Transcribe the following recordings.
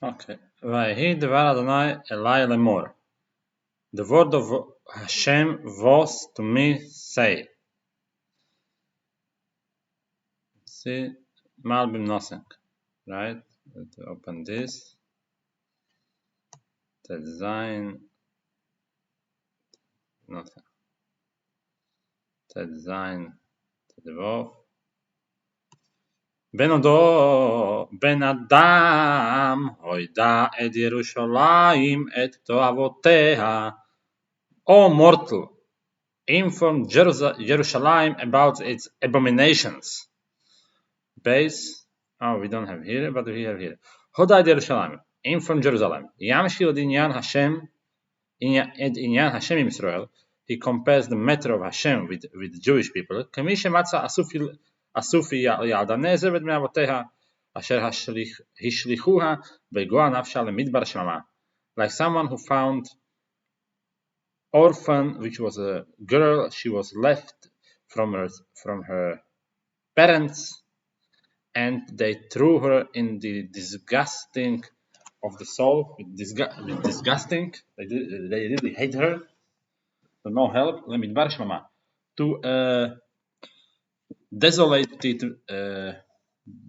Okay. Vayhi devar Adonai Elai lemor. The word of Hashem was to me say. See, Malbim nothing, right? Let's open this. The design, nothing. The design, the wolf. Ben Adam, hoida et Yerushalayim et toavoteha. O mortal, inform Jerusalem about its abominations. Base, oh, we don't have here, but we have here. Hoda et Yerushalayim, inform Jerusalem. Yamshil Inyan Hashem, Inyan Hashem in Israel. He compares the matter of Hashem with Jewish people. Kamisha Matza Asufi Yalda Nezer et Meavoteha. Asher Hishlichuha Begoa Nafsha Lemidbar Shama. Like someone who found orphan, which was a girl, she was left from her parents, and they threw her in the disgusting of the soul, with disgusting. They really hate her. So no help. Lemidbar Shama. To desolated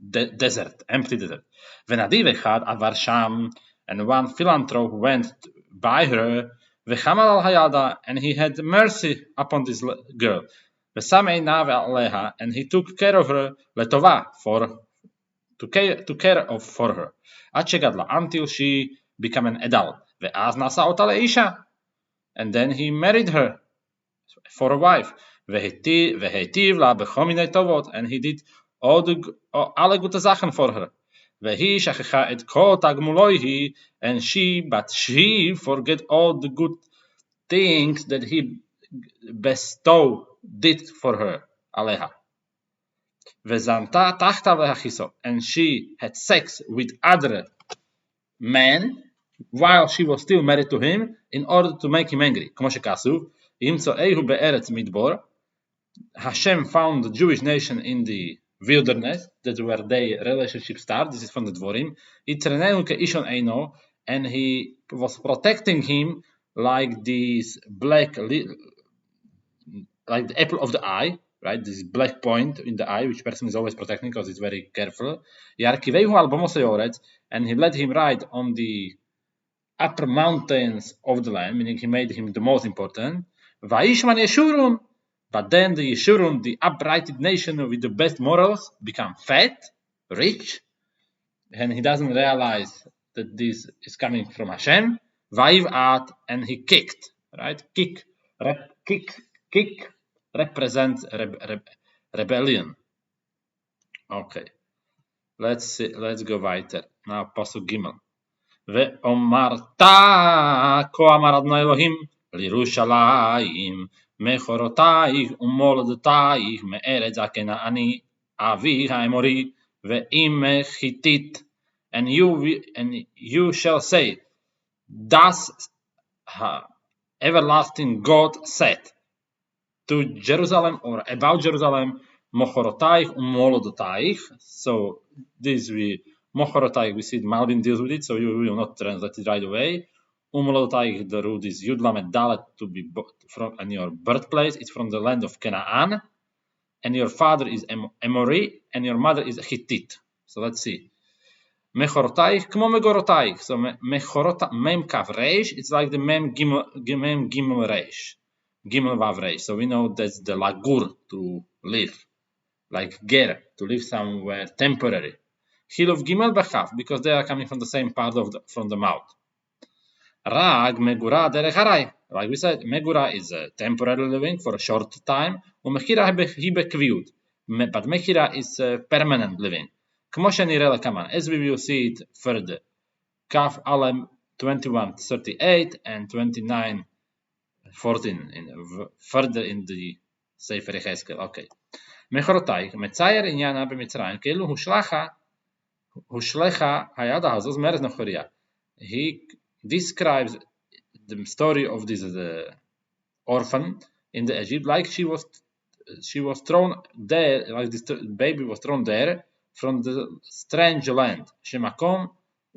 desert, empty desert. Venadiv echad avar sham, and one philanthrope went by her, vechamal al hayada, and he had mercy upon this girl. Vesamei nav aleha, and he took care of her, letova, to care of for her. Achegadla, until she became an adult. Ve'az nasa ota leisha, and then he married her for a wife. Vehetiv la bechomine tovot, and he did alle gute Sachen for her. Vehi shachecha et kol tagmuloihi, and she forget all the good things that he did for her. Aleha. Vezanta tachta vehachiso, and she had sex with other men while she was still married to him in order to make him angry. Como shekasuv, imso ehu be'eretz midbor. Hashem found the Jewish nation in the wilderness. That's where their relationship started. This is from the Dvorim. Itreneu keishon eino, and he was protecting him like this like the apple of the eye, right? This black point in the eye, which person is always protecting because he's very careful. Yarkiveihu al bomoseyoretz, and he let him ride on the upper mountains of the land, meaning he made him the most important. Vaishman Yeshurun. But then the Yeshurun, the uprighted nation with the best morals, become fat, rich, and he doesn't realize that this is coming from Hashem. Vaivat, and he kicked, right? Kick represents rebellion. Okay, let's go weiter. Now, Pasuk Gimel. Ve'omarta ko amar Adonai Elohim liRushalayim. Mechorotayich umolodotayich me'eretz haKenaani avi ha'emori ve'im Hittit, and you shall say, thus everlasting God said to Jerusalem, or about Jerusalem, Mochorotayich umolodotayich. So this Mochorotayich, we see Malbim deals with it, so you will not translate it right away. Umolodotayich, the root is Yud Lamed Dalet, to be from in your birthplace. It's from the land of Canaan, and your father is Emori, and your mother is Hittite. So let's see. Mechorotayich kmo megorotayich. So mechorot mem kaf reish. It's like the mem gimel reish, gimel vav reish. So we know that's the lagur, to live, like ger, to live somewhere temporary. Hil of gimel bechaf, because they are coming from the same part from the mouth. Rag megura derecharai. Like we said, megura is a temporary living for a short time. Umechira hi bekviut. But mechira is a permanent living. As we will see it further. Kaf Alem 21:38 and 29:14 further in the Sefer Jechezkel. Okay. Mechorotai metzayer inyana b'Mitzrayim keilu hushlecha hayada hazos meres nochoria. He describes the story of this orphan in the Egypt, like she was thrown there, like this baby was thrown there from the strange land. Shemakom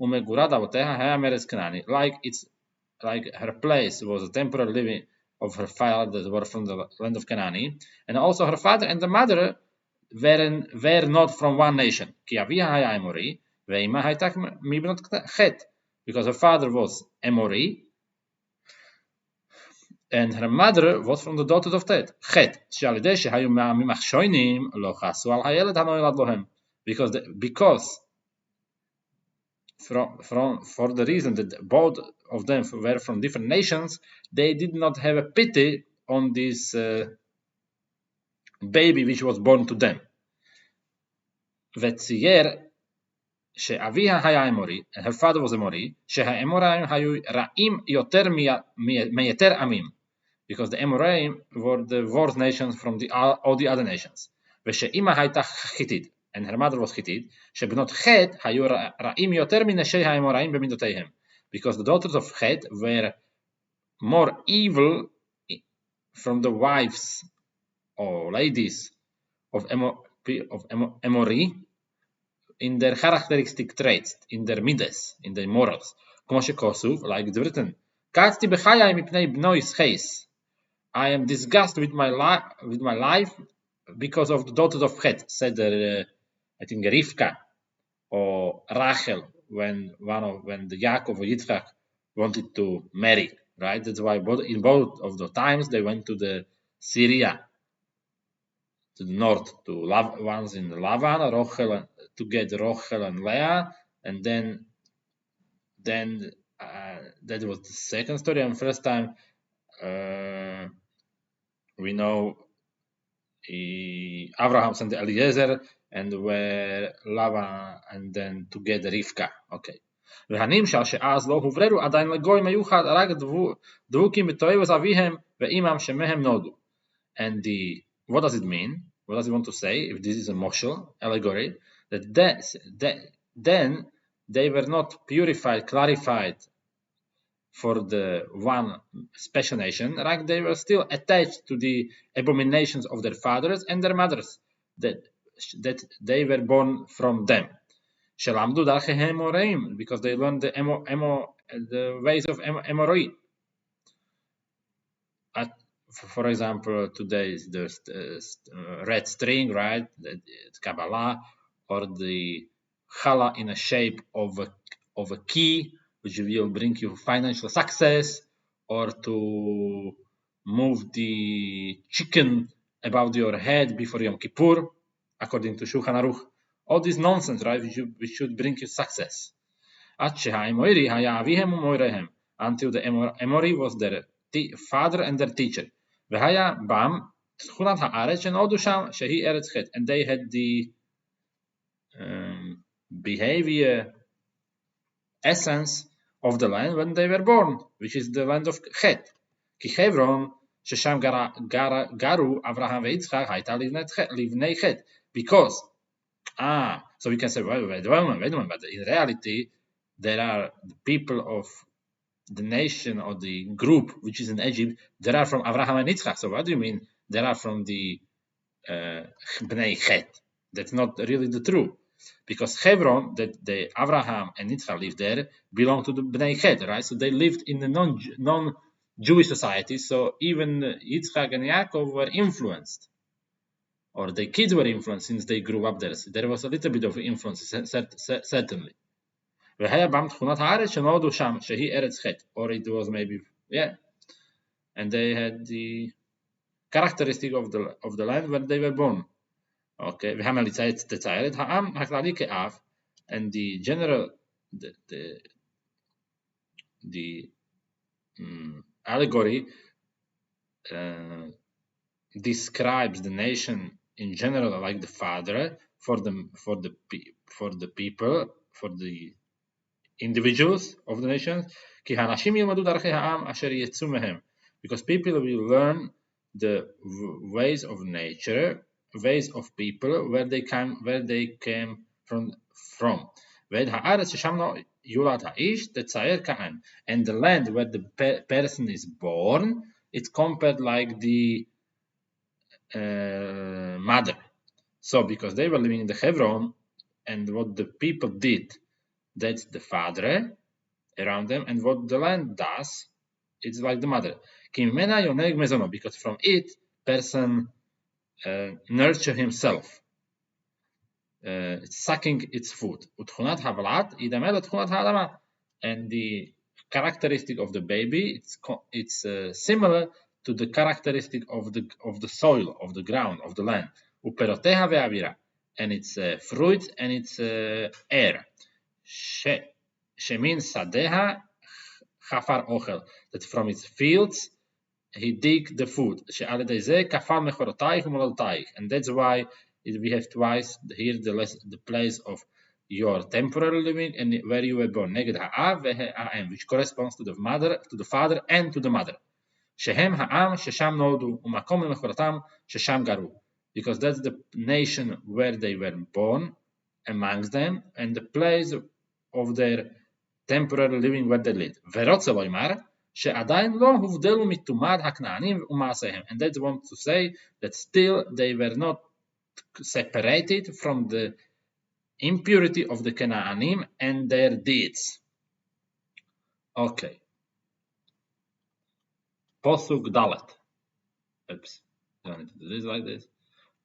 ומגורד אבותיה היה מארץ כנעני. Like her place was a temporary living of her father that were from the land of Canaan, and also her father and the mother were not from one nation. כי אביה היה אמורי, ואימה הייתה מבנות חטא, because her father was Amori, and her mother was from the daughters of חטא, שעל ידי שהיו ממחשוינים לא חסו על הילד הנולד להם, because for the reason that both of them were from different nations, they did not have a pity on this baby which was born to them. וצייר שאביה היה אמורי, her father was אמורי, שהאמוראים היו רעים יותר מיתר עמים, because the Amoraim were the worst nations from all the other nations. ושאימא הייתה חיתית, and her mother was חיתית, שבנות חטא היו רעים יותר מנשי האמוראים במידותיהם, because the daughters of חטא were more evil from the wives or ladies of Amori in their characteristic traits, in their midas, in their morals. כמו שכתוב, like it's written, קצתי בחיי מפני בנוי חס. I am disgusted with my life because of the daughters of Het, said I think Rivka or Rachel when the Yaakov or Yitzchak wanted to marry, right? That's why in both of the times they went to the Syria, to the north, to once in Lavan, Rachel, to get Rachel and Leah, and then that was the second story. And first time we know Abraham sent Eliezer and where Lavan and then to get Rivka. Okay. והנמשל שאז לא הובררו עדיין לגוי מיוחד רק דבוקים בתועבת אביהם ואימם שמהם נולדו. And what does it mean? What does it want to say? If this is a moshel, allegory, then they were not purified, clarified for the one special nation, like they were still attached to the abominations of their fathers and their mothers, that they were born from them. שלמדו דרכי האמוראים, because they learned the ways of Amori. For example, today is the red string, right? It's Kabbalah, or the challah in a shape of a key, which will bring you financial success, or to move the chicken above your head before Yom Kippur, according to Shulchan Aruch. All this nonsense, right, which should bring you success. Until the Amori was their father and their teacher. והיה בם תכונת הארץ שנולדו שם שהיא ארץ חטא. And they had the behavior, essence of the land when they were born, which is the land of חטא. כי חברון ששם גרו אברהם ויצחק הייתה לבני חטא. Because, so we can say, wait a moment, but in reality, there are the people of the nation or the group which is in Egypt, they are from Abraham and Yitzchak. So what do you mean they are from the Bnei Chet? That's not really the truth. Because Hebron, that the Abraham and Yitzchak lived there, belong to the Bnei Chet, right? So they lived in a non-Jewish society. So even Yitzchak and Yaakov were influenced, or the kids were influenced since they grew up there. So there was a little bit of influence, certainly. והיה בם תכונת הארץ שנולדו שם, שהיא ארץ חטא, or it was maybe, and they had the characteristic of the land where they were born. Okay, והמליצה תצייר את העם הכללי כאב, and the general, the allegory describes the nation in general like the father for the people, for the individuals of the nations, כי האנשים ילמדו דרכי העם אשר יצאו מהם, because people will learn the ways of nature, ways of people where they came from. ואת הארץ ששם יולד האיש תצייר כעם, and the land where the person is born, it's compared like the mother. So because they were living in the Hebron, and what the people did That's the father around them, and what the land does, it's like the mother. Because from it, person nurture himself. It's sucking its food. And the characteristic of the baby, it's similar to the characteristic of the soil, of the ground, of the land. And it's fruit and it's air. Shemin sadeha chafar ochel. That from its fields he dig the food. And that's why we have twice here the place of your temporary living and where you were born. Which corresponds to the mother, to the father, and to the mother. Because that's the nation where they were born amongst them, and the place of their temporary living where they lived. שעדיין לא הובדלו מטומאת הכנענים ומעשיהם. And that's want to say that still they were not separated from the impurity of the Canaanim and their deeds. Okay. Posuk Dalet. Oops. I don't need to do this like this.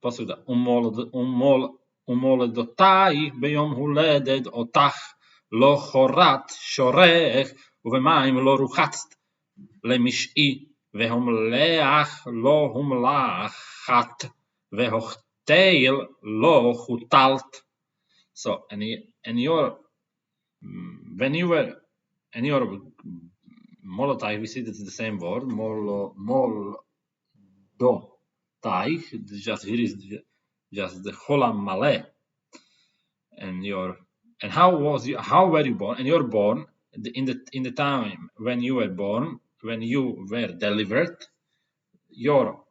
Posuk Dalet. ומולדותייך ביום הולדת אותך לא חורת שורך ובמים לא רוחצת למשעי והומלח לא הומלחת והוכתל לא חוטלת. So, when you were in your molotai, we see that's the same word, mol do taich, just here is just the cholam maleh. And how were you born? And you're born in the time when you were born, when you were delivered, your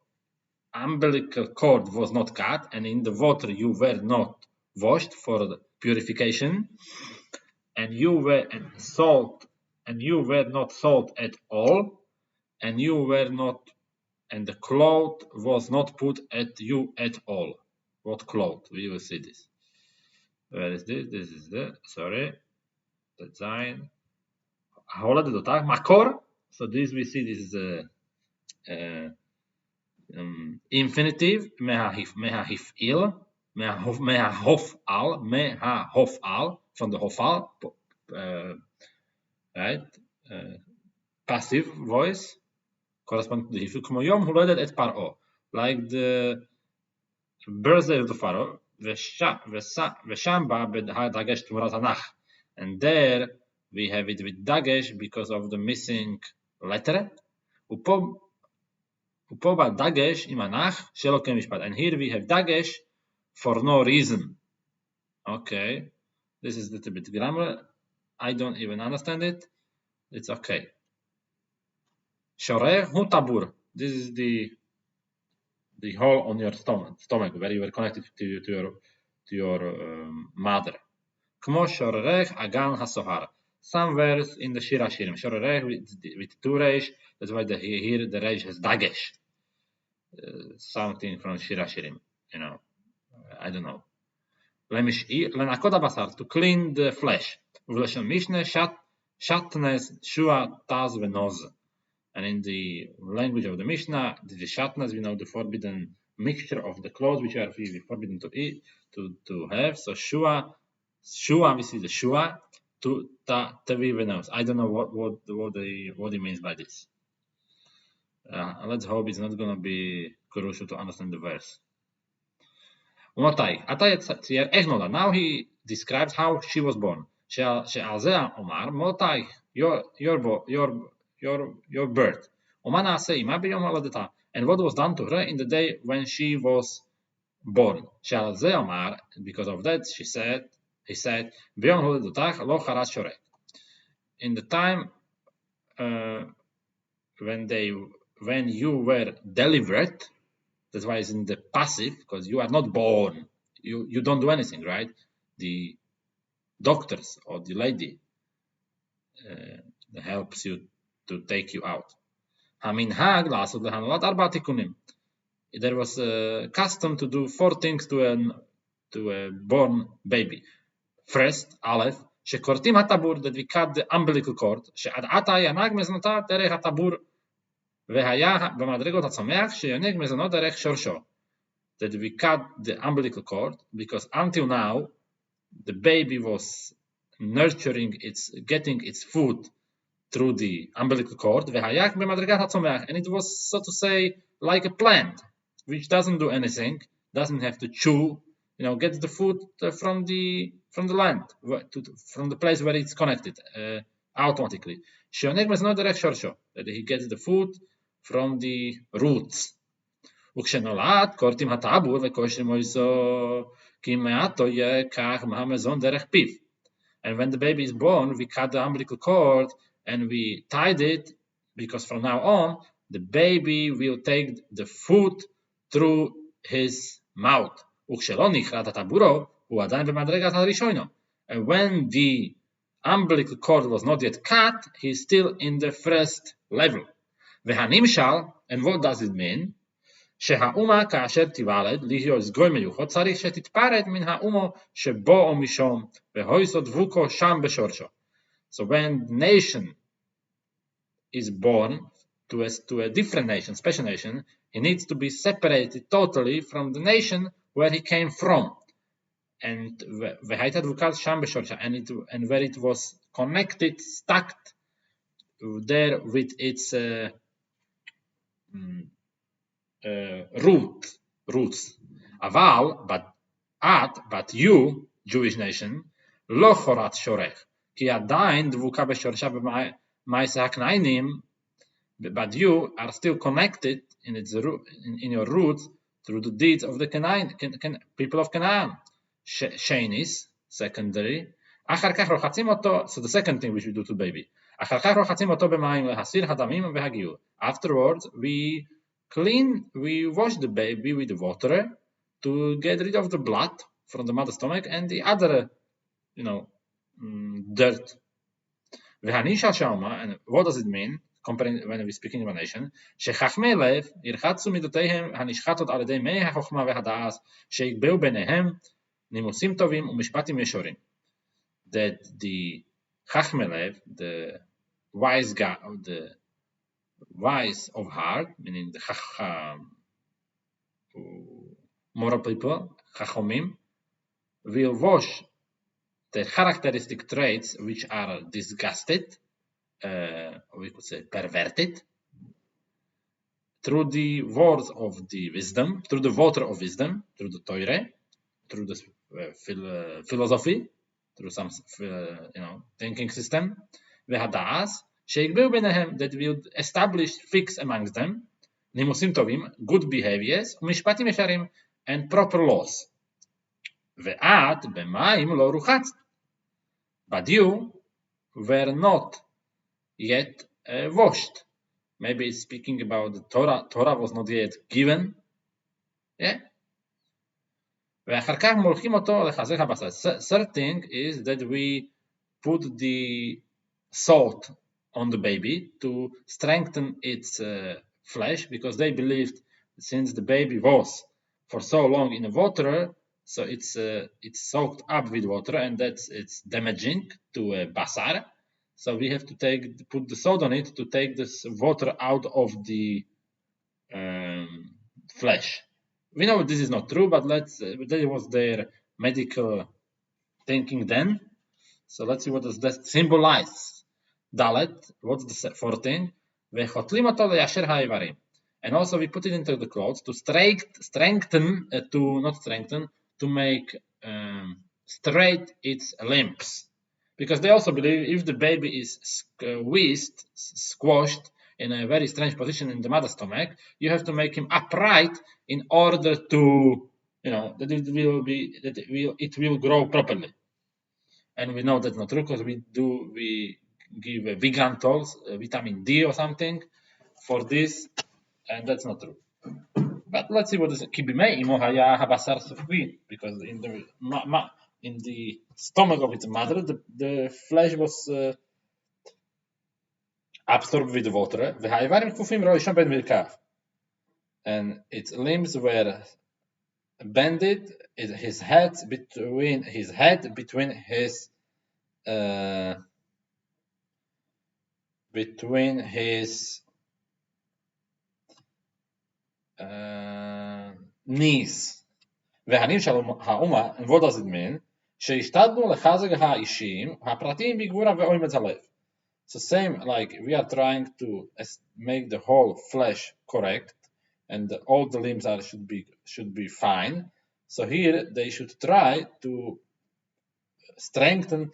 umbilical cord was not cut, and in the water you were not washed for the purification, and you were not salt at all, and the cloth was not put at you at all. What cloth? We will see this. Where is this? This is the sign. Makor. So this we see this is infinitive. Mehahifil. Mehahofal from the hofal. Right? Passive voice corresponds to the hifil. Como yom huledet et paro. Like the birthday of the Pharaoh. And there we have it with dagesh because of the missing letter. Dagesh imanach shelo kemishpat. And here we have dagesh for no reason. Okay, this is a little bit grammar. I don't even understand it. It's okay. Shoreh hu tabur. This is the hole on your stomach where you were connected to your mother. Kmo shorerech agan hasohar. Some verse in the Shir Hashirim. Shorerech with two reish. That's why here the reish has dagesh. Something from Shir Hashirim. I don't know. Lenakot basar, to clean the flesh. Uvleshon Mishneh shatnes shua taz venoz. And in the language of the Mishnah, the shatnas, the forbidden mixture of the clothes which are forbidden to eat, to have. So shua, we see the shua to tavi venos. I don't know what he means by this. Let's hope it's not going to be crucial to understand the verse. Now he describes how she was born. Omar, Motai, your birth. And what was done to her in the day when she was born. Because of that, he said, in the time when you were delivered, that's why it's in the passive, because you are not born. You don't do anything, right? The doctors or the lady helps you to take you out. There was a custom to do 4 things to a born baby. First, Aleph, שכורתים הטבור, that we cut the umbilical cord, שעד עתה ינהג מזונותיו דרך הטבור, והיה במדרגות הצומח שיונק מזונות דרך שורשו. That we cut the umbilical cord, because until now, the baby was getting its food through the umbilical cord, והיה במדרגת הצומח, and it was, so to say, like a plant, which doesn't do anything, doesn't have to chew, gets the food from the land, from the place where it's connected, automatically. שיונק מזונות דרך שורשו, that he gets the food from the roots. וכשנולד, כורתים הטבור וקושרים מויסו, כי מעטו ייקח מהמזון דרך פיו. And when the baby is born, we cut the umbilical cord and we tied it, because from now on, the baby will take the food through his mouth. וכשלא נכרת הטבורו, הוא עדיין במדרגת הראשונו. And when the umbilical cord was not yet cut, he's still in the first level. והנמשל, and what does it mean? שהאומה כאשר תיוולד להיות גוי מיוחד צריך שתתפרד מן האומו שבו או משום והויסו דבוקו שם בשורשו. So when the nation is born to a different nation, special nation, he needs to be separated totally from the nation where he came from. And והייתה דבוקה שם בשורשו, and where it was connected, stuck there with its roots. But you, Jewish nation, לא חורת שורך, כי עדיין דבוקה בשורשה במעשה הכנענים, but you are still connected in your roots through the deeds of the people of Canaan. Shainis, secondary. אחר כך רוחצים אותו, so the second thing we should do to baby. אחר כך רוחצים אותו במים להסיר הדמים והגיור. Afterwards, we wash the baby with water to get rid of the blood from the mother's stomach and the other, dirt. And what does it mean, comparing when we speak in nation? שחכמי לב ירחצו מידותיהם הנשחטות על ידי מי החוכמה והדעת שיקבעו ביניהם נימוסים טובים ומשפטים ישרים. That the חכמי לב, the wise guy, the wise of heart, meaning the moral people, chachomim, will wash the characteristic traits which are disgusted, we could say perverted, through the words of the wisdom, through the water of wisdom, through the Torah, through the philosophy, through some thinking system, v'hadaas, sheikbeu benehem, that will establish, fix amongst them, nimusim tovim, good behaviors, umishpatim yesharim, and proper laws. Ve'at b'mayim lo ruchatz, but you were not yet washed. Maybe it's speaking about the Torah. Torah was not yet given. Yeah. ואחר כך מולכים אותו לחזק הבשר. Third thing is that we put the salt on the baby to strengthen its flesh, because they believed since the baby was for so long in the water, so it's soaked up with water, and it's damaging to basar. So we have to put the salt on it to take this water out of the flesh. We know this is not true, but that was their medical thinking then. So let's see what does that symbolize. Dalet, what's the fourth thing? And also we put it into the clothes to to make straight its limbs. Because they also believe if the baby is squashed in a very strange position in the mother's stomach, you have to make him upright in order to, that it will grow properly. And we know that's not true, because we give vegan tools, vitamin D or something for this, and that's not true. But let's see what is kibimei imo haya habasar sufvi, because in the stomach of its mother, the flesh was absorbed with water, and its limbs were bended, his head between his between his knees. והנים של האומה, and what does it mean? שהשתדלו לחזק האישים, הפרטיים בגבורה ואומץ הלב. So same like we are trying to make the whole flesh correct, and all the limbs should be fine. So here they should try to strengthen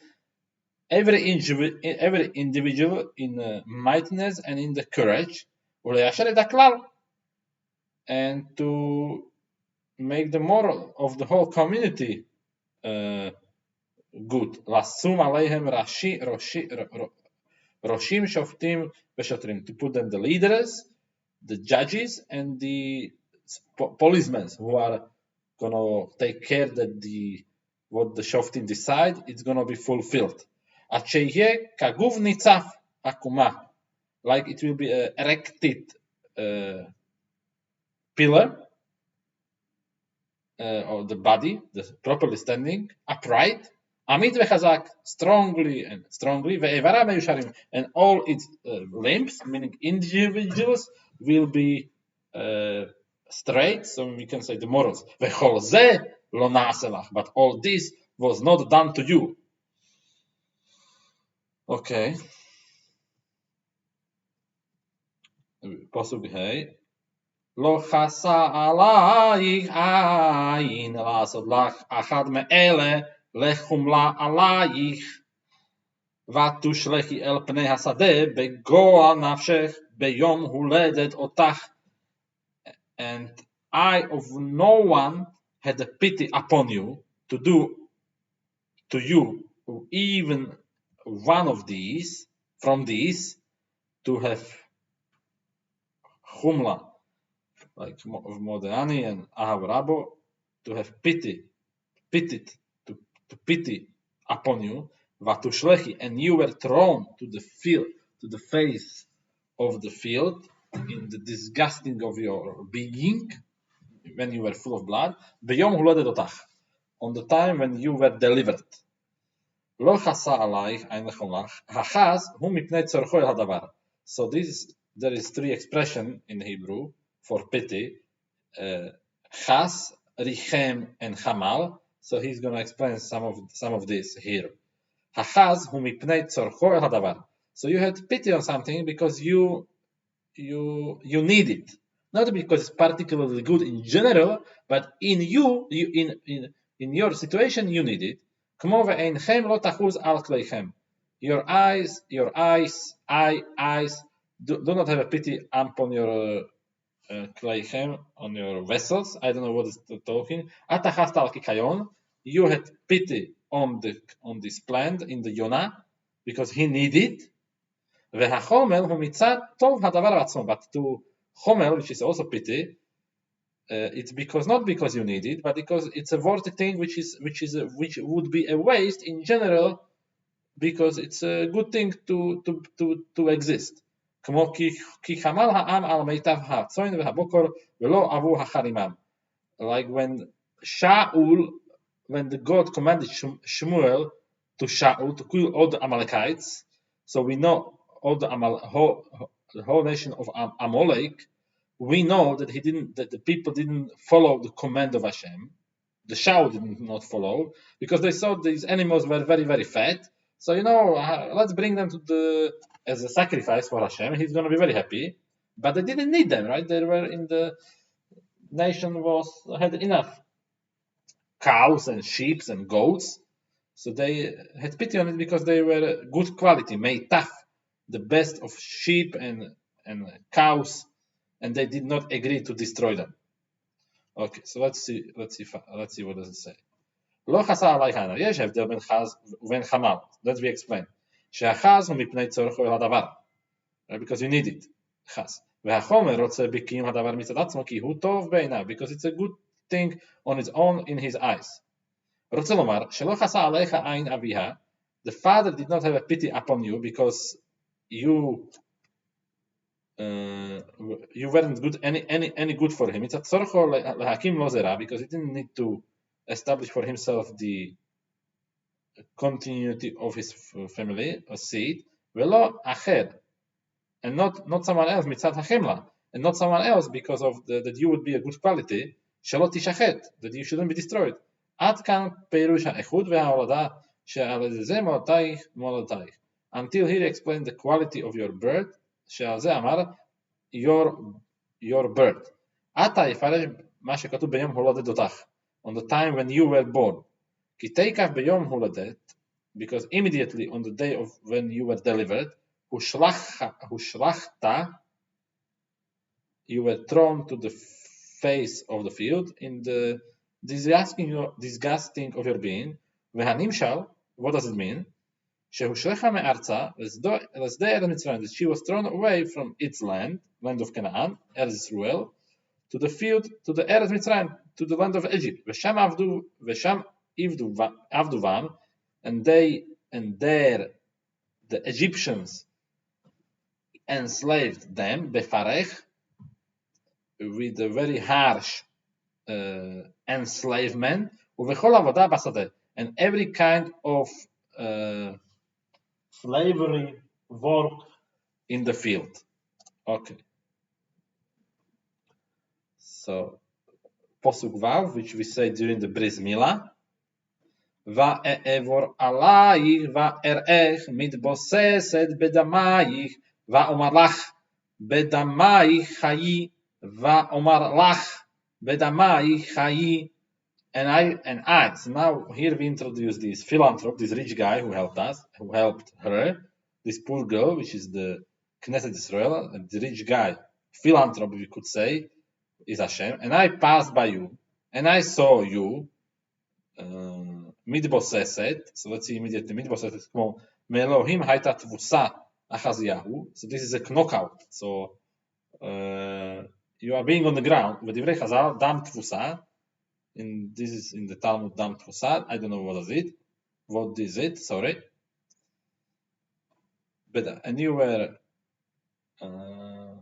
every individual in mightiness and in the courage, and to make the moral of the whole community good. Lasum aleihem roshim shoftim v'shotrim, to put them the leaders, the judges, and the policemen who are gonna take care that what the shoftim decide, it's gonna be fulfilled. Acheye kaguv nitzaf akuma, like it will be an erected pillar, or the body, properly standing, upright, amit vechazak, strongly, ve'evara meyusharim, and all its limbs, meaning individuals, will be straight, so we can say the morals. Vechol zeh lo na'aselach, but all this was not done to you. Okay. Pasuk hey. לא חסה עלייך עין לעשות לך אחד מאלה לחומלה עלייך ותושלכי אל פני השדה בגועל נפשך ביום הולדת אותך, and eye of no one had a pity upon you to do to you even one of these from these, to have chumla, like of Modani and Ahav Rabo, to have pity upon you, Vatushlechi, and you were thrown to the field, to the face of the field, in the disgusting of your being, when you were full of blood, Beyom Hulodet Otach, on the time when you were delivered. Lo chasa alayich ein lechomlach, hachaz hu mipnei tzorcho el hadavar. So there is three expressions in Hebrew for pity, chas, richem, and chamal. So he's going to explain some of this here. Hachaz hu mipnei tzorcho el hadavar. So you had pity on something because you need it, not because it's particularly good in general, but in your situation you need it. Kmo ve'einchem lo tachuz al kleichem. Your eyes do not have a pity upon your kleichem, on your vessels. I don't know what is talking. Atachast al kikayon. You had pity on this plant in the Yonah because he needed. V'hachomel hu mitzad tov hadavar atzmo. But to chomel, which is also pity, it's not because you need it, but because it's a worthy thing which would be a waste in general, because it's a good thing to exist. Like when the God commanded Shmuel to Shaul to kill all the Amalekites, so we know all the whole nation of Amalek. We know that the people didn't follow the command of Hashem. The Shaul did not follow because they saw these animals were very, very fat. So let's bring them as a sacrifice for Hashem. He's going to be very happy. But they didn't need them, right? They were in the nation had enough cows and sheep and goats. So they had pity on it because they were good quality, made tough, the best of sheep and cows, and they did not agree to destroy them. Okay, so let's see what does it say. Lo chasa alaychana. Yesh hevdel ben chaz uven chamal. Let's be explained. She'achaz hu mipnei tzorcho el hadavar, because you need it. Chaz. Ve'hachomer rotze bikiyum hadavar mitzad atzmo ki hu tov beinav, because it's a good thing on its own in his eyes. Rotze lomar shelo chasa alaycha ayin aviha. The father did not have a pity upon you because you weren't good any good for him. It's a tzorcho lehakim lo zera, because he didn't need to establish for himself the continuity of his family or seed, velo acher, and not someone else mitzat hachemla, and not someone else because of that you would be a good quality, shalot tishachet, that you shouldn't be destroyed. Ad kan perush ha'echud ve'ha'olada she'al ze molotayich. Until he explained the quality of your birth, she'al ze amar your birth. Ata יפרש מה שכתוב ביום הולדתך, on the time when you were born. כי תיקח ביום הולדת, because immediately on the day of when you were delivered, הושלכת, you were thrown to the face of the field in the disgusting of your being. והנמשל, what does it mean? שהושלכה מארצה לשדה ארץ מצרים, that she was thrown away from its land of Canaan, Eretz Israel, to the field, to the Eretz Mitzrayim, to the land of Egypt. ושם עבדו בם, and there the Egyptians enslaved them, בפרך, with a very harsh enslavement, ובכל עבודה בשדה, and every kind of slavery work in the field. Okay. So, Posuk Vav, which we say during the Bris Milah, ואעבור עלייך ואראך מתבוססת בדמייך ואומר לך בדמייך חיי ואומר לך בדמייך חיי. And I, so now here we introduce this philanthrope, this rich guy who helped her, this poor girl, which is the Knesset Israel, and the rich guy, philanthrope, we could say, is Hashem. And I passed by you, and I saw you, מתבוססת, so let's see immediately, מתבוססת, כמו, מאלוהים הייתה תבוסה אחזיהו, so this is a knockout, so you are being on the ground, ודברי חז"ל, דם תבוסה, and this is in the Talmud Dam Tfusad. I don't know what is it, sorry. But, and you were, how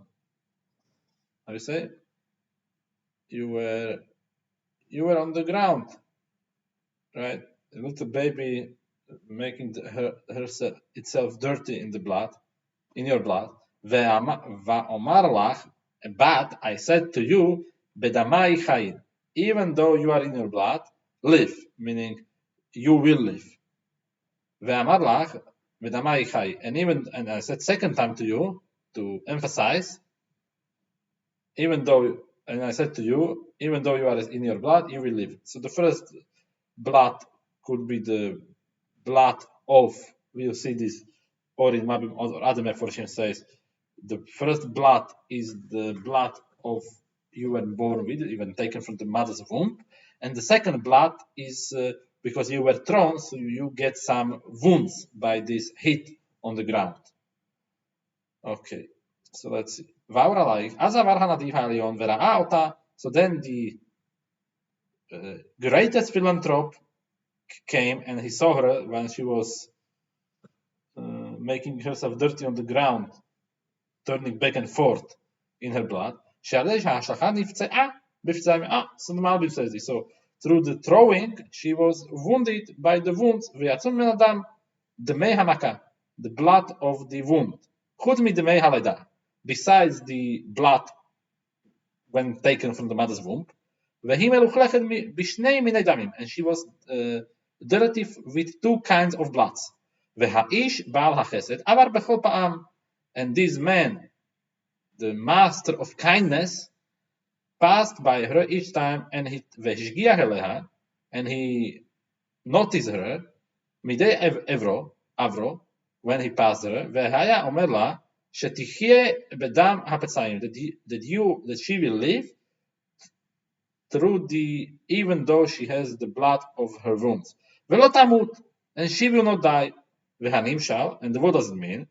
do you say? You were on the ground, right? A little baby making itself dirty in your blood. Ve'omar lach, but I said to you, bedamai chayin, even though you are in your blood, live, meaning you will live. Ve'amar lach, bedamai chay, and I said second time to you, to emphasize, even though you are in your blood, you will live. So the first blood could be the blood of, we'll see this, or in Malbim or other Meforshim says, the first blood is the blood of you were born with, even taken from the mother's womb, and the second blood is because you were thrown, so you get some wounds by this hit on the ground. Okay, so let's see. So then the greatest philanthrope came and he saw her when she was making herself dirty on the ground, turning back and forth in her blood. So the Malbim says this. So through the throwing, she was wounded by the wounds, the blood of the wound. Besides the blood when taken from the mother's womb. And she was dirty with two kinds of bloods. And this man, the master of kindness, passed by her each time, and he noticed her avro when he passed her, that she will live through even though she has the blood of her wounds, and she will not die. And what does it mean?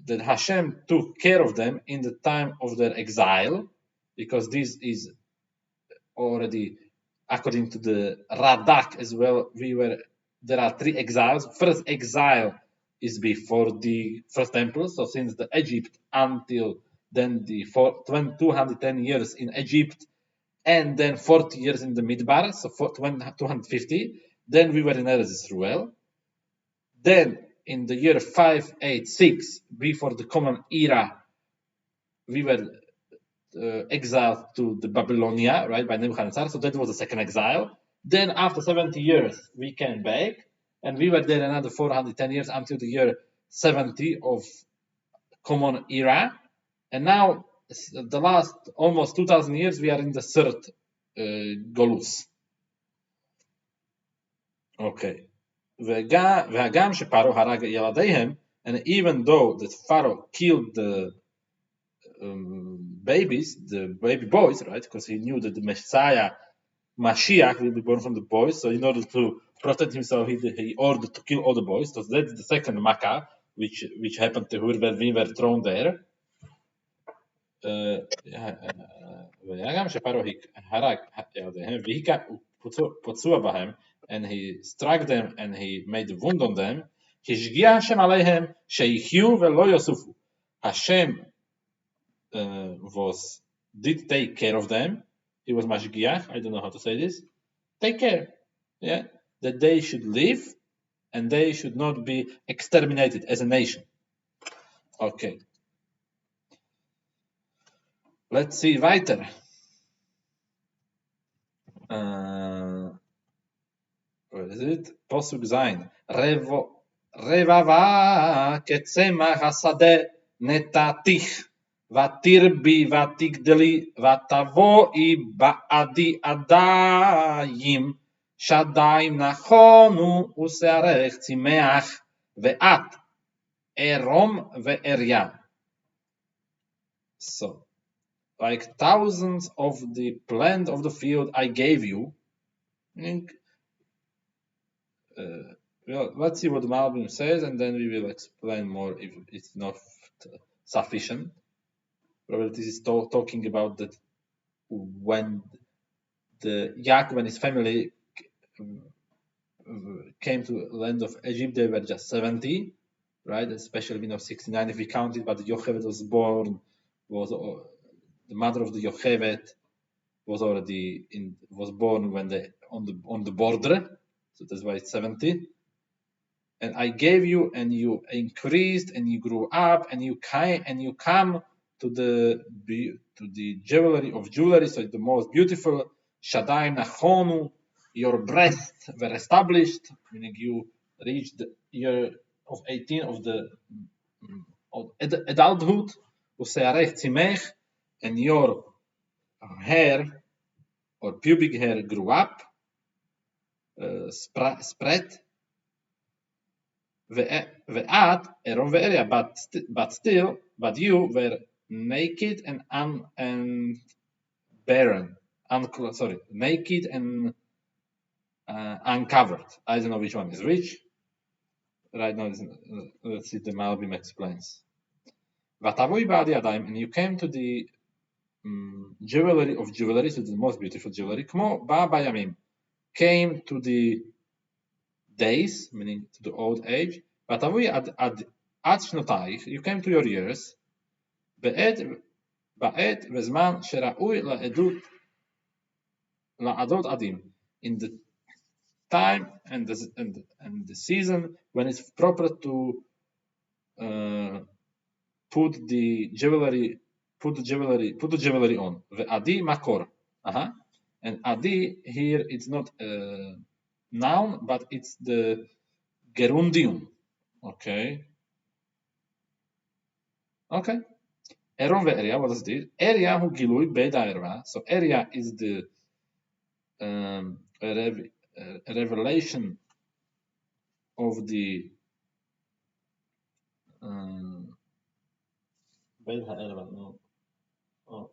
That Hashem took care of them in the time of their exile, because this is already according to the Radak as well. There are three exiles. First exile is before the first temple, so since the Egypt until then the 210 years in Egypt, and then 40 years in the Midbar, so 250. Then we were in Eretz Israel. Then in the year 586, before the Common Era, we were exiled to the Babylonia, right, by Nebuchadnezzar. So that was the second exile. Then after 70 years, we came back, and we were there another 410 years until the year 70 of Common Era. And now, the last almost 2,000 years, we are in the third Golus. Okay. והגם שפרעה הרג ילדיהם, and even though that Pharaoh killed the babies, the baby boys, right? Because he knew that the Messiah, Mashiach, will be born from the boys. So in order to protect himself, he ordered to kill all the boys. So that's the second Makkah, which happened to her when we were thrown there. וגם שפרעה הרג ילדיהם, והיכה ופצוע בהם, and he struck them and he made a wound on them, השגיח השם עליהם שיחיו ולא יוסופו. Hashem did take care of them. He was mashgiach, I don't know how to say this. Take care, yeah, that they should live and they should not be exterminated as a nation. Okay. Let's see weiter. Where is it? Posuk Zayin. Revava ketzemach hasade netatich. ותרבי ותגדלי ותבואי בעדי עדיים שדיים נכונו ושערך צמח ואת ערום ועריה. So, like thousands of the plant of the field I gave you. Well, let's see what the Malbim says, and then we will explain more if it's not sufficient. Probably this is talking about that when the Yaakov and his family came to the land of Egypt, they were just 70, right? Especially 69 if we count it, but Yocheved was born, the mother of the Yocheved was born when they on the border, so that's why it's 70. And I gave you, and you increased, and you grew up, and you come to the jewelry of jewelry, so the most beautiful. Shaddai Nachonu, your breasts were established, meaning you reached the year of 18 of adulthood. Usearech tzimech, and your hair or pubic hair grew up, spread. Ve'at eron ve'eria, but you were naked and barren, naked and uncovered. I don't know which one is which. Right now, let's see. The Malbim explains. Vatavoi ba'adi adayim, and you came to the jewelry of jewelry, so the most beautiful jewelry. Kmo ba'bayamim, came to the days, meaning to the old age. Vatavoi ad shnotaich, you came to your years. בעת וזמן שראוי לעדות עדים, in the time and the season when it's proper to put the jewelry on. Ve'adi makor. And adi here it's not a noun, but it's the gerundium. Okay. Eron ve'eria, what is this? Eria hu gilui be'da'erva. So Eria is the revelation of the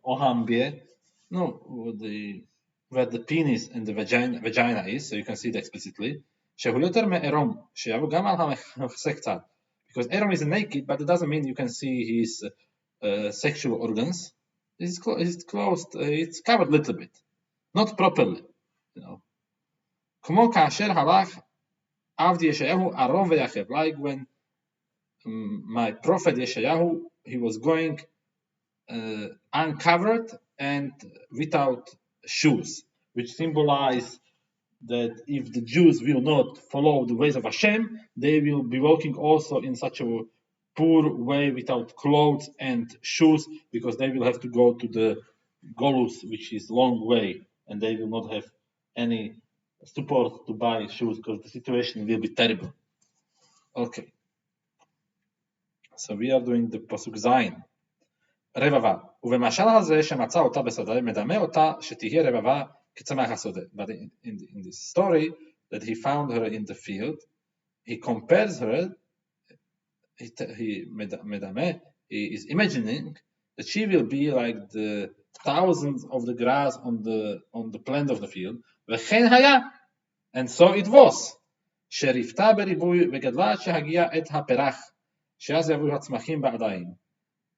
ohambie, where the penis and the vagina is, so you can see it explicitly. Shehu yoter me'erom, sheyavu gam al ha'mechsek tzad. Because Erom is naked, but it doesn't mean you can see his sexual organs. It's closed. It's covered a little bit, not properly. Kmo kasher halach avdi Yeshayahu aron ve'yachev. Like when my prophet Yeshayahu, he was going uncovered and without shoes, which symbolize that if the Jews will not follow the ways of Hashem, they will be walking also in such a poor way without clothes and shoes, because they will have to go to the Golus, which is long way, and they will not have any support to buy shoes because the situation will be terrible. Okay. So we are doing the Pasuk Zayin. רבבה, ובמשל הזה שמצא אותה בשדה, מדמה אותה שתהיה רבבה כצמח השדה. But in this story that he found her in the field, he compares her, מדמה, he is imagining that she will be like the thousands of the grass on the plant of the field, וכן היה, and so it was, שריפתה בריבוי וגדלה עד שהגיעה את הפרח, שאז יבואו הצמחים בעדיים,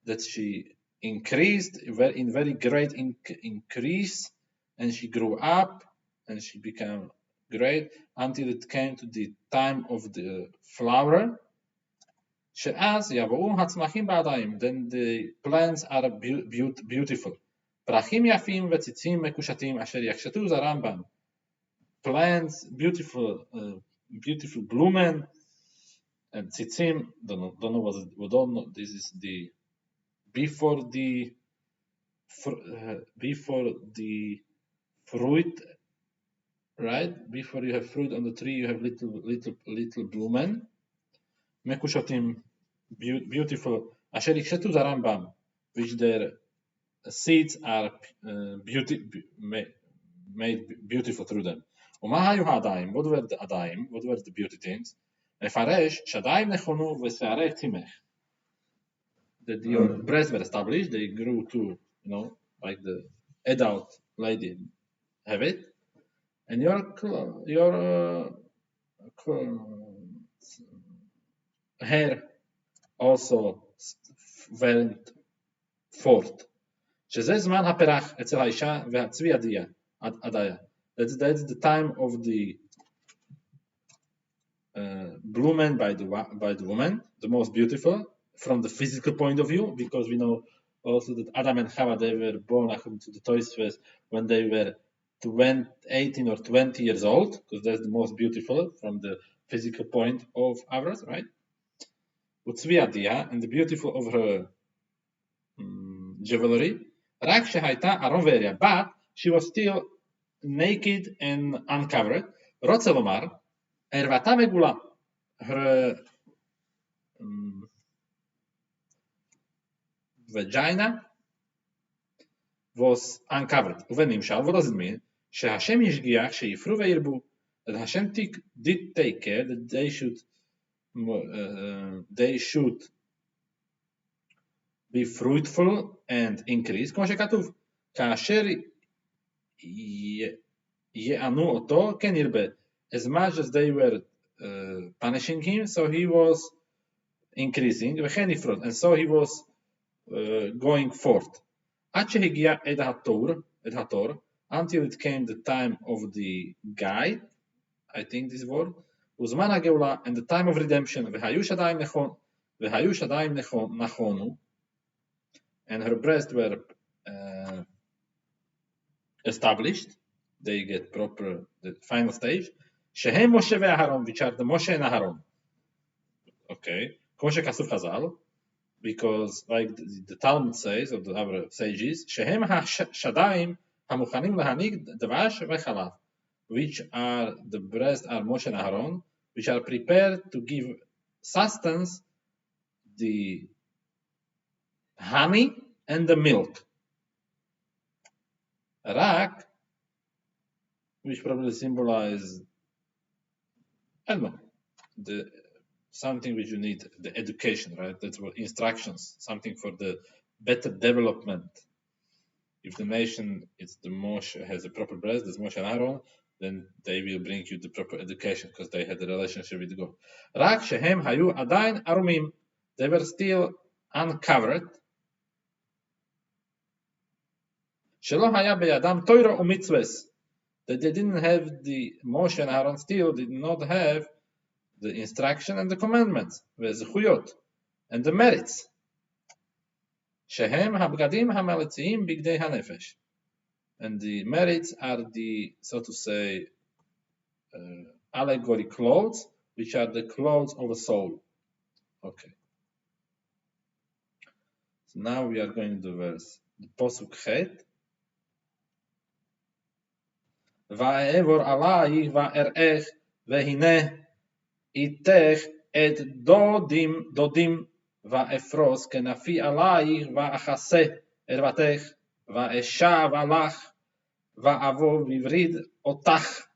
that she increased in very great increase, and she grew up and she became great until it came to the time of the flower. שאז יבואו הצמחים בעדיים, then the plants are beautiful. פרחים יפים וציצים מקושטים אשר יקשטו זרם בם. Plants, beautiful blooming, and tzitzim, don't know what we don't know. This is the before the fruit, right? Before you have fruit on the tree, you have little blooming. Mekushatim, beautiful. Asher yikshetu zaram bam, which their seeds are made beautiful through them. ומה היו העדיים? What were the עדיים? What were the beauty things? מפרש שעדיים נכונו ושערי צמח. That your breasts were established, they grew to, like the adult lady have it, and your hair also went forth. שזה זמן הפרח אצל האישה והצבי עדיה. That's the time of the blooming by the woman, the most beautiful from the physical point of view, because we know also that Adam and Chava, they were born according to the Tosfos when they were 18 or 20 years old, because that's the most beautiful from the physical point of ours, right? Utzvi Adia, and the beautiful of her jewelry, רק שהייתה ערום ועריה, but she was still naked and uncovered. רוצה לומר, ערוותה מגולה, her vagina was uncovered. ונמשל, what does it mean? שהשם ישגיח שיפרו וירבו, that Hashem did take care that they should be fruitful and increase, כמו שכתוב, כאשר יענו אותו, כן ירבה. As much as they were punishing him, so he was increasing, וכן יפרוט, and so he was going forth. עד שהגיע את התור, until it came the time of the guide, I think this word, וזמן הגאולה, and the time of redemption, והיו שדיים נכונו, and her breasts were established, they get proper, the final stage, שהם משה ואהרון, which are the Moshe and Aaron. Okay, כמו שכתוב חז"ל, because like the Talmud says, or the other sages, שהם השדיים המוכנים להניק דבש וחלב, which are the breasts are Moshe and Aaron, which are prepared to give sustenance, the honey and the milk. Rak, which probably symbolize, I don't know, something which you need, the education, right? That's what instructions, something for the better development. If the nation, it's the Moshe has a proper breast, there's Moshe and Aaron, then they will bring you the proper education because they had a relationship with God. Rak shehem hayu adain arumim, they were still uncovered. Shelo haya beyadam toiro umitzves, that they didn't have the Moshe and Aaron still did not have the instruction and the commandments, וזכויות, and the merits. שהם הבגדים המליציים בגדי הנפש. and the merits are the, so to say, allegory clothes, which are the clothes of a soul. Okay. So now we are going to verse. The posuk het. Va'evor alayich va'erech vehine itech et dodim va'efros kenafi alayich va'achase ervatech va'eshav alach va'avo vivrid otach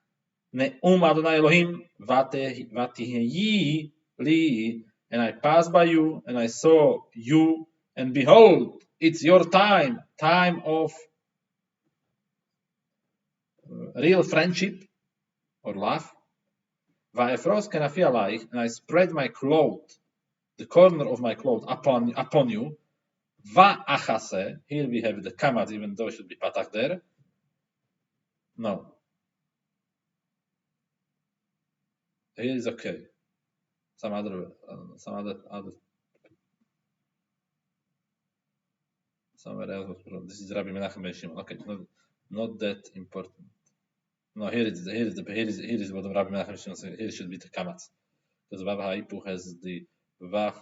ne'um Adonai Elohim vatiheyi li, and I passed by you and I saw you, and behold, it's your time of real friendship or love. Va'efros kenafi alayich, and I spread my cloth, the corner of my cloth upon you. Va'achase, here we have the kamat, even though it should be patach there. No. Here is okay. Some other. Somewhere else. This is Rabbi Menachem Ben Shimon. Okay, not that important. No, here is what Rabbi Menachem Ben Shimon says. Here should be the kamat, because Vav Haipu has the Vav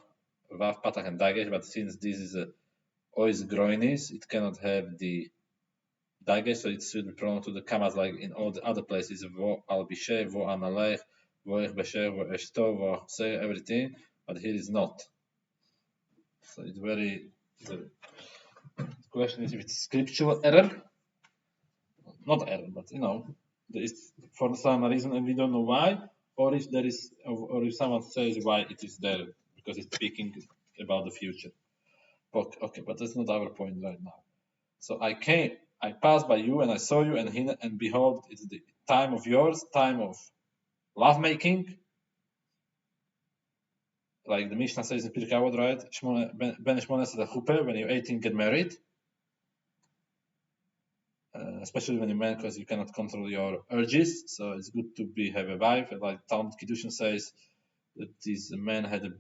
patach and dagesh, but since this is a ois groinis, it cannot have the dagesh, so it should be pronounced to the kamat like in all the other places. Vo al bishe, vo analech, vo ech beshe, vo eshto, vo say everything, but here is not. So it's very. The question is if it's scriptural error, not error, but there is for some reason and we don't know why, or if there is, or if someone says why it is there because it's speaking about the future. Okay, but that's not our point right now. So I passed by you and I saw you, and behold, it's the time of yours, time of lovemaking. Like the Mishnah says in Pirkei Avot, right? Ben 18 chuppah, when you're 18, get married. Especially when you're man, because you cannot control your urges. So it's good to have a wife. Like Talmud Kiddushin says that this man had a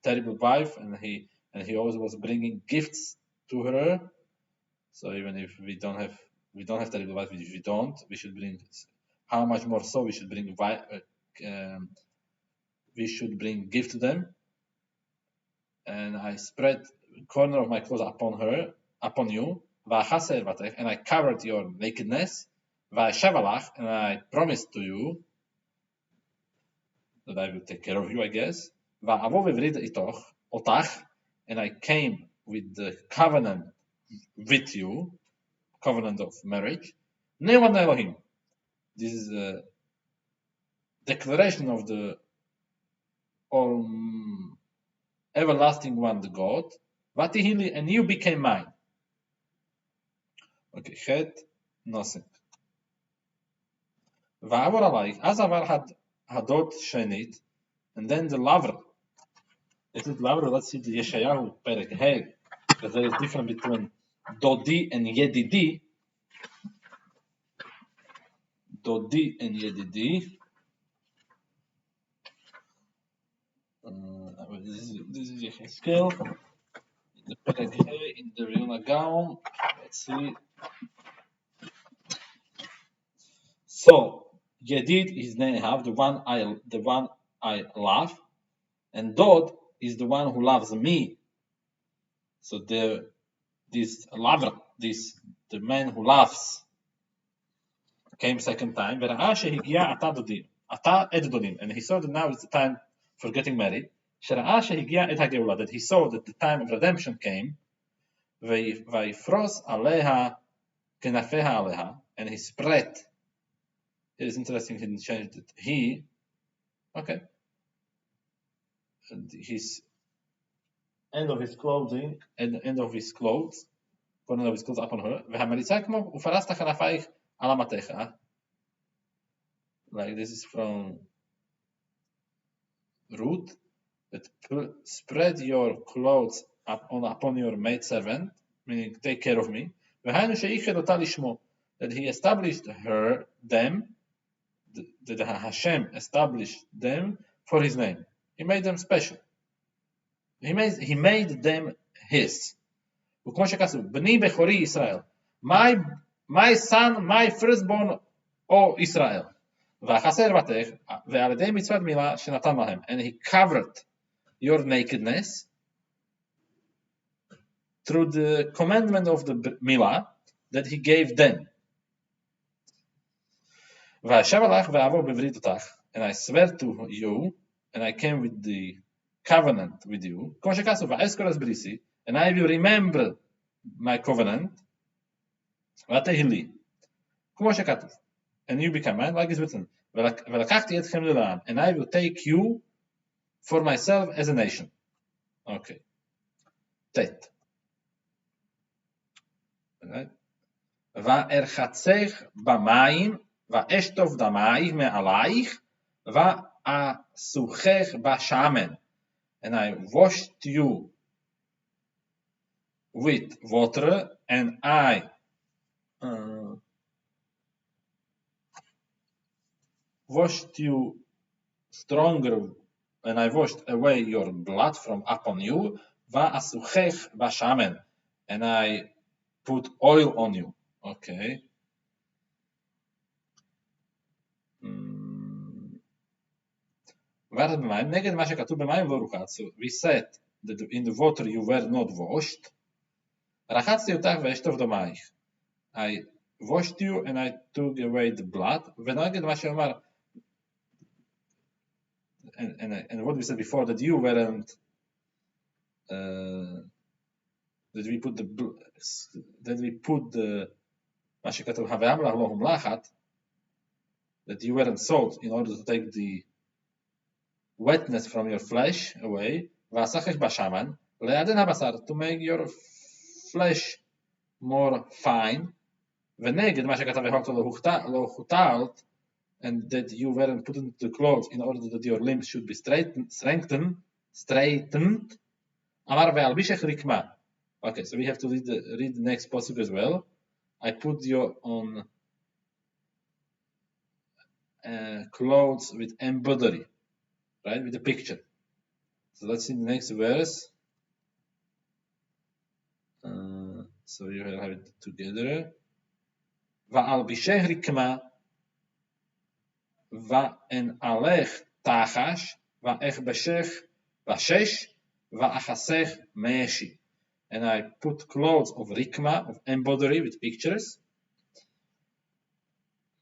terrible wife, and he always was bringing gifts to her. So even if we don't have terrible wife, we should bring. How much more so we should bring gift to them. And I spread corner of my clothes upon you, and I covered your nakedness, and I promised to you that I will take care of you, I guess. And I came with the covenant with you, covenant of marriage. Elohim. This is a declaration of the everlasting one, the God. Vatihili, and you became mine. Okay, het, nothing. Va'avor alayich, azavar hadot shenit, and then the laver. Is it laver? Let's see the Yeshayahu perek hey, because there is difference between dodi and yedidi. Dodi and yedidi. This is Jechezkel. The perek hey in the Riona Gaon. Let's see. So Yedid is Nehav, the one I love, and Dod is the one who loves me. So the man who loves, came second time. And he saw that now is the time for getting married. That he saw that the time of redemption came. And he spread. It is interesting he changed it. And his end of his clothing, end of his clothes, corner of his clothes upon her. Like this is from Ruth. That spread your clothes upon your maidservant, meaning take care of me. That he established them, that Hashem established them for his name. He made them special. He made them his. B'ni bechori Israel. My my son, my firstborn, O Israel. והחסר בתך, ועל ידי מצוות מילה שנתן להם. And he covered your nakedness through the commandment of the milah that he gave them. וישב עליך ואעבור בברית אותך, and I swear to you, and I came with the covenant with you, כמו שכתוב, ואזכור את בריתי, and I will remember my covenant, ותהי לי, כמו שכתוב, and you become mine, like is written, ולקחתי אתכם לעם, and I will take you for myself as a nation. Okay. ט' וארחצך במים, ואשטוף דמייך מעלייך, ואסוכך בשמן. And I washed you with water, and I washed you stronger, and I washed away your blood from upon you, ואסוכך בשמן. And I put oil on you. Okay. ועדת במים, נגד מה שכתוב במים לא רוחץ. So we said that in the water you were not washed. רחצתי אותך ואשטוף דמייך. I washed you and I took away the blood. ונגד מה שאומר, and what we said before, that you weren't, that we put the מה שכתוב, הוואמר לא הומלחת, that you weren't salt in order to take the wetness from your flesh away, ואסכך בשמן, לעדן הבשר, to make your flesh more fine, ונגד מה שכתב יחוקת לא הוטלת, and that you weren't put into the clothes in order that your limbs should be straightened, אמר ואלבישך רקמה. Okay, so we have to read the next passage as well. I put you on clothes with embroidery, right, with the picture. So let's see the next verse. So you will have it together. ואלבישך רקמה, ואנעלך תחש, ואכבשך בשש, ואחסך משי. And I put clothes of rikma, of embroidery with pictures.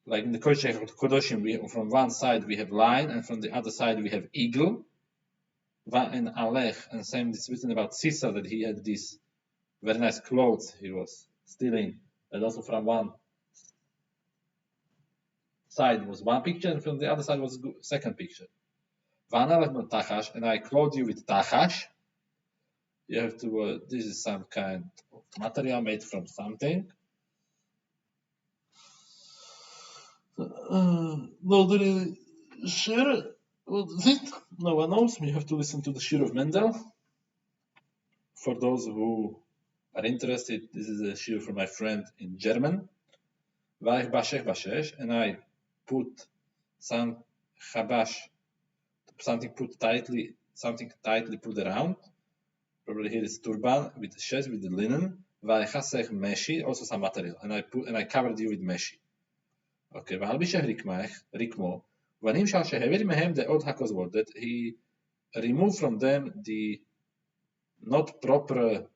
Like in the Kodoshim, from one side we have lion, and from the other side we have eagle. And Alech, and same is written about Sisa, that he had these very nice clothes he was stealing. And also from one side was one picture, and from the other side was the second picture. And I clothed you with tachash. You have to, this is some kind of material made from something. No, shir, what is it? No one knows. You have to listen to the shir of Mendel. For those who are interested, this is a shir from my friend in German. And I put some chabash, something tightly put around. Probably here is turban with the shes, with the linen. Vaychasech meshi, also some material, and I covered you with meshi. Okay, v'albishech rikmo, v'nimshal shehevir mehem de'od hakozvot, that he removed from them the not proper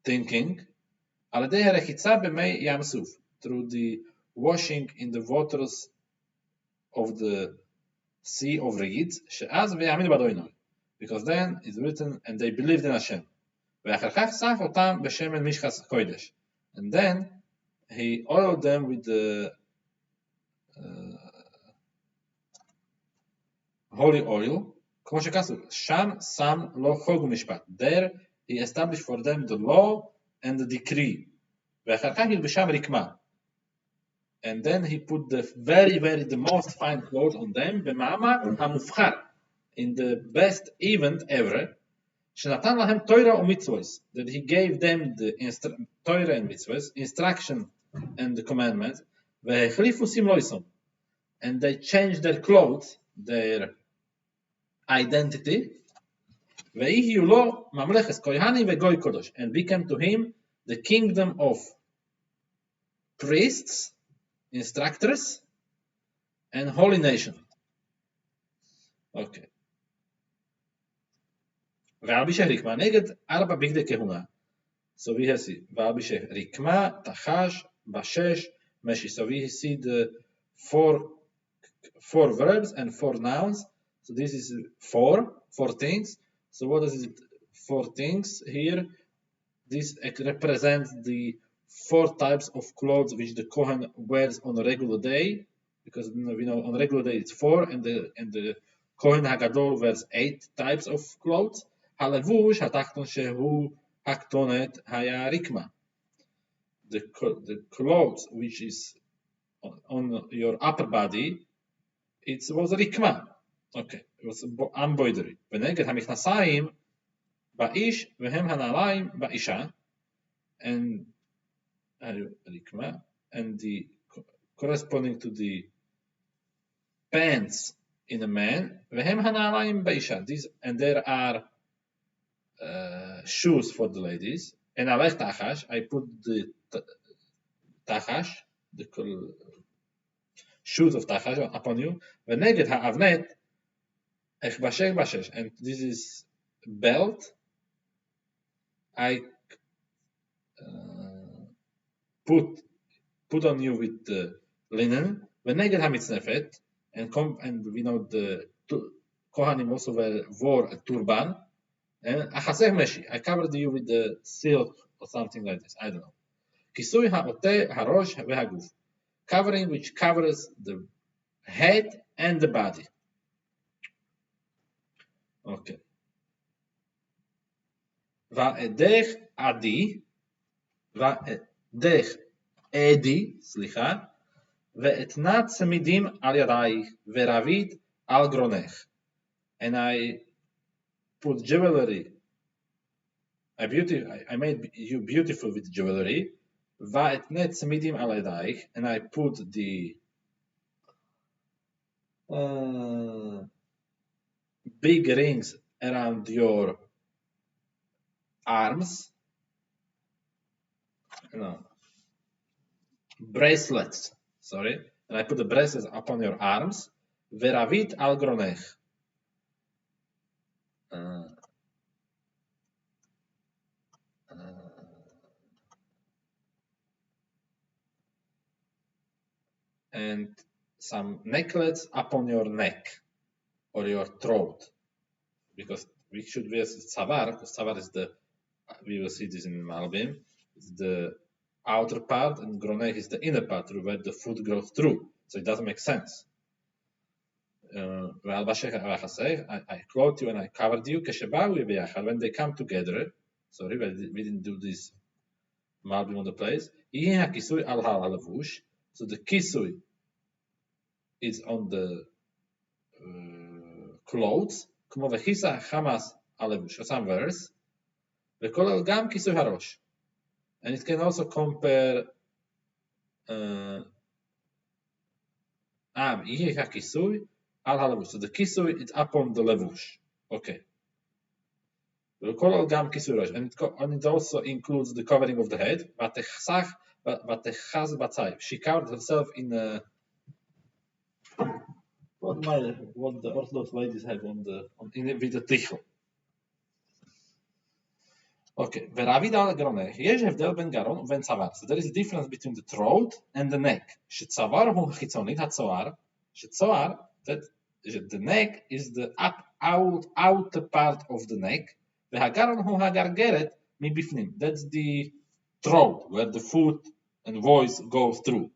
thinking, al yedei rechitza b'mei yam suf, through the washing in the waters of the sea of reeds, she'az v'yamid badoinoi. Because then it's written, and they believed in Hashem. And then he oiled them with the holy oil. There he established for them the law and the decree. And then he put the most fine clothes on them. In the best event ever, that he gave them the Torah and mitzvahs, instruction and the commandments, and they changed their clothes, their identity, and became to him the kingdom of priests, instructors, and holy nation. Okay. והאבישך רקמה נגד 4 בגדי כהונה. So we see והאבישך רקמה, תחש, בשש, משי. So we see the 4 verbs and 4 nouns. So this is 4 things. So what is it? 4 things here. This represents the 4 types of clothes which the Kohen wears on a regular day, because we know on a regular day it's 4, and the Kohen Hagadol wears 8 types of clothes. הלבוש התחתון שהוא הקטונת היה רקמה. The clothes which is on your upper body, it was רקמה. Okay, it was embroidery. ונגד המכנסיים באיש והם הנעליים באישה, and רקמה, and the corresponding to the pants in a man, והם הנעליים באישה. These, and there are shoes for the ladies. And alech tachash, I put the tachash, the shoes of tachash upon you. ונגד האבנת, איך בשש בשש, and this is belt. I put on you with the linen. ונגד המצנפת, and we know the Kohanim also wore a turban. And I covered you with the silk or something like this. I don't know. כיסוי העוטה הראש והגוף. Covering which covers the head and the body. Okay. ועדך עדי, ועדך עדי, סליחה, ואתנה צמידים על ידייך, ורבית על גרונך. And I put jewelry. I made you beautiful with jewelry. ואתנה צמידים על ידייך, and I put the big rings around your arms. No. Bracelets. Sorry. And I put the bracelets upon your arms. Veravit al gronech. And some necklace upon your neck or your throat, because we should wear tzavar, because tzavar is we will see this in Malbim, it's the outer part, and gronech is the inner part where the food grows through, so it doesn't make sense. I clothed you and I covered you, when they come together, sorry, we didn't do this Malbim on the place, so the kisui is on the clothes, כמו וכיסה חמאס הלבוש, some verse, וכולל גם כיסוי הראש. And it can also compare, יהיה הכיסוי על הלבוש. So the כיסוי is upon the לבוש. Okay. וכולל גם כיסוי ראש. And it also includes the covering of the head. ותחז בצי. She covered herself in a what the Orthodox ladies have with the tichel. Okay, ורביד על גרונך, יש הבדל בין גרון ובין צוואר. So there is a difference between the throat and the neck. שצוואר הוא חיצונית הצוואר, שצוואר, the neck is the outer part of the neck, והגרון הוא הגרגרת מבפנים. That's the throat, where the food and voice go through.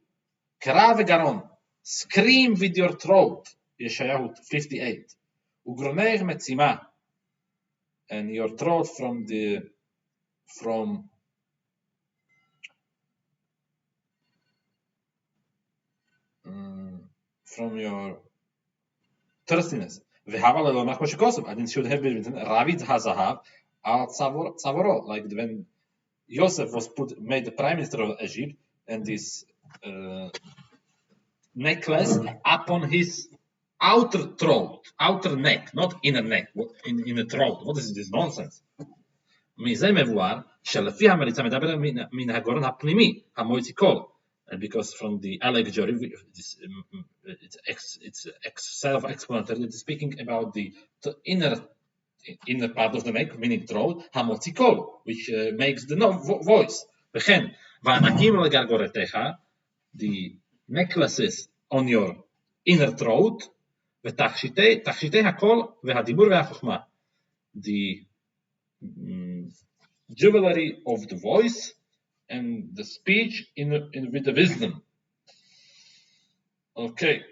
קרא וגרון, scream with your throat, ישעיהו 58. וגרונך מצימה, and your throat from your thirstiness. והבה ללא מחמש כוסף, and it should have been written, רביד הזהב על צווארו, like when Joseph was made the prime minister of Egypt, and this necklace upon his outer neck, not inner neck, in the throat. What is this nonsense? מזה מבואר שלפי המליצה מדבר מן הגורן הפנימי, המוציא קול. Because from the allegory, it's self-explanatory. It's speaking about the inner part of the neck, meaning throat, המוציא קול, which makes the voice. וכן, וענקים לגרגורתך, the necklaces on your inner throat, ותכשיטי הקול והדיבור והחוכמה, the jewelry of the voice and the speech with the wisdom. Okay,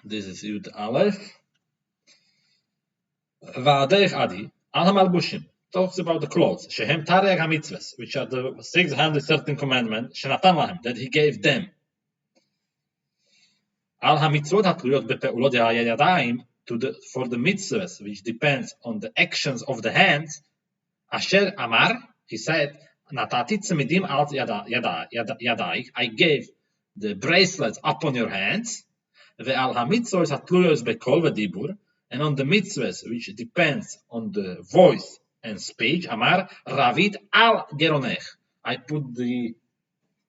this is Yud Aleph. Va'adech Adi, al HaMalbushim, talks about the clothes, shehem Tareg HaMitzvahs, which are the 613 commandments, shenatan lahem, that he gave them. Al HaMitzvot hatluyot bepe'ulot ha'yadayim, for the mitzvahs, which depends on the actions of the hands, Asher Amar, he said, Natati tzemidim al yadaik, I gave the bracelets upon your hands, ve'al hamitzvos hatluyos bekol v'dibur, and on the mitzvahs which depends on the voice and speech, Amar Ravit al geronech, I put the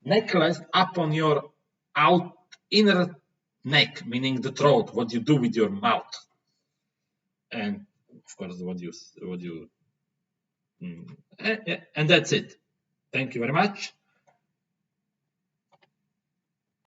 necklace upon your inner neck, meaning the throat, what you do with your mouth, and of course what you and that's it. Thank you very much.